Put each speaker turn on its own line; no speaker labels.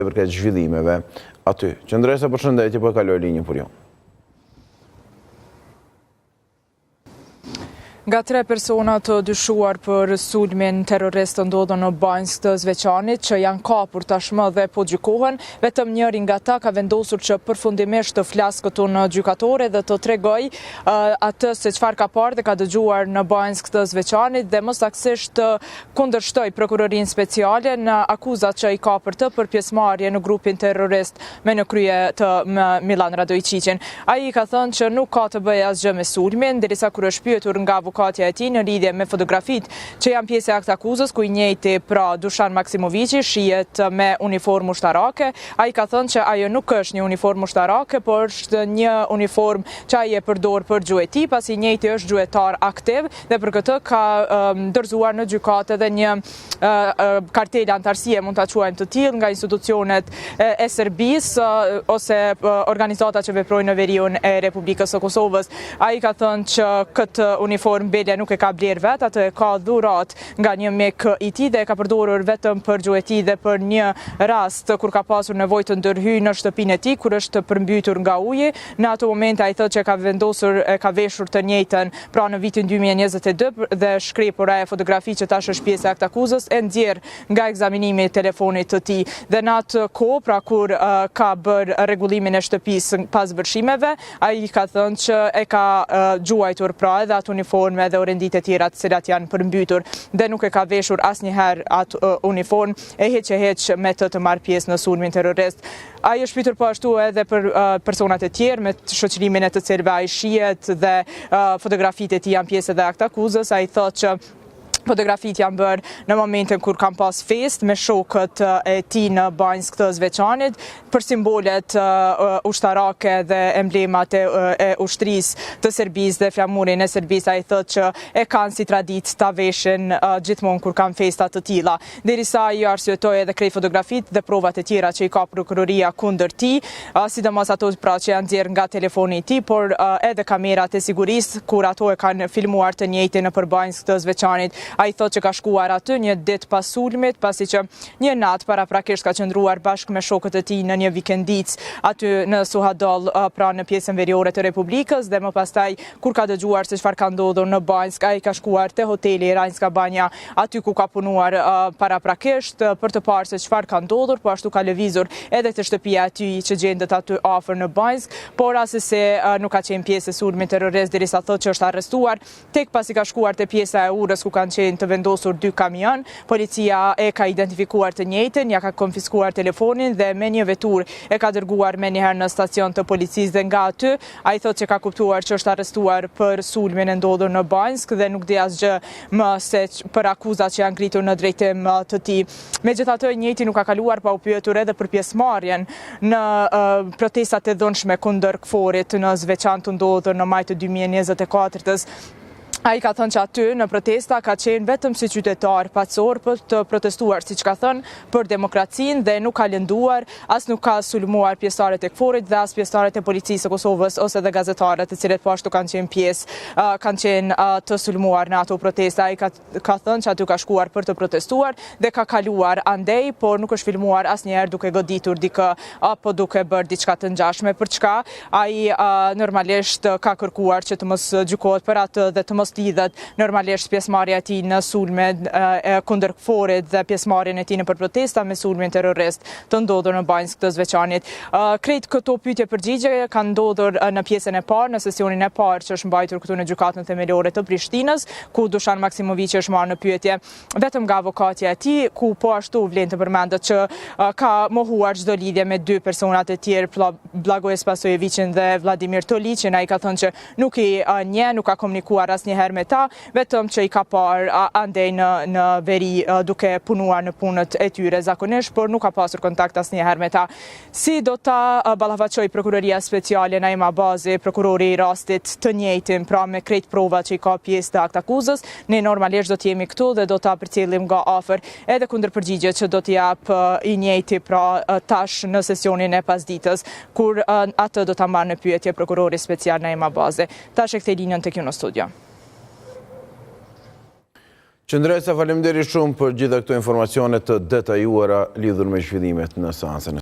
për këtë zhvillimeve aty. Qëndresa, përshëndetje, po e kaloj linjën për ju.
Nga 3 persona të dyshuar për sulmin terrorist të ndodhën në Banjsk të Zveçanit, që janë kapur tashmë dhe po gjykohen, vetëm njëri nga ta ka vendosur që përfundimisht të flasë këtu në gjykatore dhe të tregoj atë se çfarë ka parë dhe ka dëgjuar në Banjsk të Zveçanit dhe më saktësisht të kundërshtoj prokurorinë speciale në akuzat që i ka për të për pjesëmarrje në grupin terrorist me në krye të Milan Radojqićin. Ai ka thënë që nuk ka të bëjë asgjë me sulmin, derisa kur është pyetur nga avokatja e tij në lidhje me fotografit që janë pjesë e akt akuzës, ku i njëjti pra Dušan Maksimovići shihet me uniformë ushtarake. Ai ka thënë që ajo nuk është një uniformë ushtarake, por është një uniformë që ai e përdor për gjueti, pasi i njëjti është gjuetar aktiv dhe për këtë ka dorëzuar në gjykatë edhe një kartel antarësie, mund ta quajmë të tillë, nga institucionet e Serbisë ose organizata që veprojnë në veriun e Republikës së Kosovës. Ai ka thënë që këtë uniformë Belja nuk e ka bler vetë, atë e ka dhurat nga një mik i tij dhe e ka përdorur vetëm për gjueti dhe për një rast kur ka pasur nevojë të ndërhyjë në shtëpinë e tij kur është përmbytur nga uji. Në ato momente ai thotë që ka veshur të njëjtën pra në vitin 2022 dhe shkrepur ajo fotografi që tash është pjesë e akt akuzës e nxjerr nga ekzaminimi i telefonit të tij. Dhe në atë kohë pra kur ka bër rregullimin e shtëpisë pas vërshimeve, ai ka thënë që e ka gjuajtur pra edhe atë uniformë dhe orendit e tjera të cilat janë përmbytur dhe nuk e ka veshur asnjëherë atë uniformë e heq me të marrë pjesë në sulmin terrorist. Ai është pyetur po ashtu edhe për personat e tjerë me shoqërimin e të cilëve ai shihet dhe fotografitë e tij janë pjesë edhe akt akuzës. Ai thotë që fotografit janë bërë në momentin kur kam pas fest me shokët e tij në Banjsk të Zveçanit për simbolet ushtarake dhe emblemat e ushtrisë të Serbisë dhe flamurin e Serbisë. Ai thotë që e kanë si traditë ta veshin gjithmonë kur kanë festa të tilla. Derisa ai arsyetoi edhe krejt fotografitë dhe provat e tjera që i ka prokuroria kundër tij, sidomos ato pra që janë nxjerrë nga telefoni i tij, por edhe kamerat e sigurisë kur ato e kanë filmuar të njëjtin nëpër Banjsk të Zveçanit. Ai thotë që ka shkuar aty një ditë pas sulmit, pasi që një natë paraprakisht ka qëndruar bashkë me shokët e tij në një vikendicë aty në Suhadol, pra në pjesën veriore të Republikës, dhe më pastaj kur ka dëgjuar se çfarë ka ndodhur në Banjsk, ai ka shkuar te hoteli Rajnska Banja, aty ku ka punuar paraprakisht për të parë se çfarë ka ndodhur, po ashtu ka lëvizur edhe te shtëpia e tij që gjendet aty afër në Banjsk, por asnjëse nuk ka qenë pjesë e sulmit terrorist, derisa thotë që është arrestuar tek pasi ka shkuar te pjesa e urës ku kanë të vendosur 2 kamion. Policia e ka identifikuar të njëjtin, ja ka konfiskuar telefonin dhe me një vetur e ka dërguar me njëherë në stacion të policisë dhe nga aty ai thotë që ka kuptuar që është arrestuar për sulmin e ndodhur në Banjsk dhe nuk di asgjë më se për akuzat që janë ngritur në drejtim të tij. Megjithatë, njëjti nuk ka kaluar pa u pyetur edhe për pjesëmarrjen në protestat e dhunshme kundër KFOR-it në Zveçan të ndodhur në maj të 2024-s. Ai ka thënë që aty në protesta ka qenë vetëm si qytetar pacor për të protestuar, siç ka thënë, për demokracinë dhe nuk ka lënduar, as nuk ka sulmuar pjesëtarët e KFOR-it dhe as pjesëtarët e policisë së Kosovës ose dhe gazetarët, të cilët po ashtu kanë qenë të sulmuar në ato protesta. Ai ka thënë që aty ka shkuar për të protestuar dhe ka kaluar andej, por nuk është filmuar asnjëherë duke goditur dikë apo duke bërë diçka të ngjashme. Për çka ai normalisht ka kërkuar që të mos gjykohet për atë dhe të mos lidhet normalisht pjesëmarrja e tij në sulme kundër KFOR-it dhe pjesëmarrjen e tij në protesta me sulmin terrorist të ndodhur në Banjsk të Zveçanit. Krejt këto pyetje përgjigje kanë ndodhur në pjesën e parë, në sesionin e parë që është mbajtur këtu në gjykatën themelore të Prishtinës, ku Dušan Maksimovići është marrë në pyetje vetëm nga avokatja e tij, ku po ashtu vlen të përmendet që ka mohuar çdo lidhje me 2 personat e tjerë, Blagoj Spasojevićin dhe Vladimir Tolićin. Ai ka thënë që nuk i njeh, nuk ka komunikuar asnjëherë me ta, vetëm që i ka parë andej në veri duke punuar në punët e tyre zakonisht, por nuk ka pasur kontakt asnjëherë me ta. Si do ta ballafaqoj prokuroria speciale Naima Bazi, prokurori i rastit të njëjtin, pra me krejt provat që i ka pjesë të akt akuzës, ne normalisht do të jemi këtu dhe do ta përcjellim nga afër edhe kundërpërgjigjet që do t'i jap i njëjti pra tash në sesionin e pasditës, kur atë do ta marrë në pyetje prokurori special Naima Bazi. Tash e kthej linjën tek ju në studio.
Qëndresa, faleminderit shumë për gjitha këto informacione të detajuara lidhur me zhvillimet në seancën.